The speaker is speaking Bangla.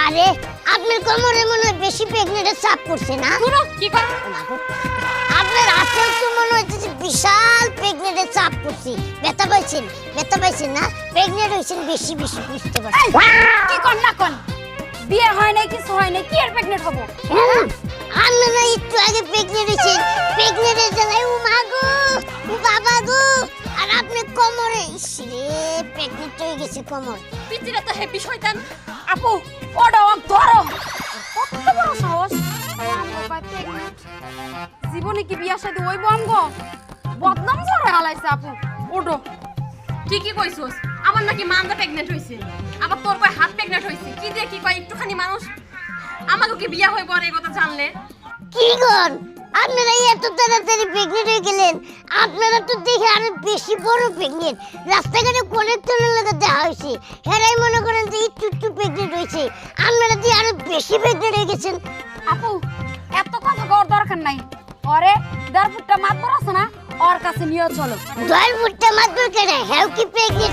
আরে আপনার কোমরে মনে হয় বেশি প্রেগনেন্টের চাপ পড়ছে না? কি কর আপনার হাতেও তো মনে হচ্ছে যে বিশাল প্রেগনেন্টের চাপ পড়ছে। ব্যথা পাইছেন না? প্রেগনেন্ট হয়েছেন বেশি বেশি বুঝতে পারছি। কি কর না কোন বিয়ে হয় নাই কিছু হয় নাই কি আর প্রেগনেন্ট হবো? আমি না একটু আগে প্রেগনেন্ট হয়েছেন। প্রেগনেন্টের জ্বালায় ও মা গো, ও বাবা গো, আর আপনি কোমরে ইসরে প্রেগনেন্ট হয়ে গেছে কোমর। পিচিরা তো হেপি শয়তান। আপু ওটা ধরো। কত বড় সাহস! আমগো ভাই প্রেগনেন্ট। জীবনে কি বিয়া শাদী হইব আমগো? বদনাম করে হালাইছে আপু। ওঠো। কি কইছস? আমার নাকি মান্দা প্রেগনেন্ট হইছে। আবার তোর কয় হাত প্রেগনেন্ট হইছে। কি দিয়ে কি কয় একটুখানি মানুষ আমাকে কি বিয়া হইব আর এই কথা জানলে? কি গন, আপনারা এত তাড়াতাড়ি প্রেগনেন্ট হয়ে গেলেন? আপনারা তো দেখে আরো বেশি বড় প্রেগনেন্ট। রাস্তাঘাটে কোনেকজনের লগে দেখা হয়েছে, হেরাই মনে করেন যে একটু প্রেগনেন্ট হয়েছে। আপনারা দিয়ে আরো বেশি প্রেগনেন্ট হয়ে গেছেন। আপু এত কথা কর দরকার নাই। ওরে দেড় ফুটটা মাতবর আছে না, ওর কাছে নিয়ে চলো। 12 ফুটটা মাত্র কেন? হ্যাঁ কি প্রেগনেন্ট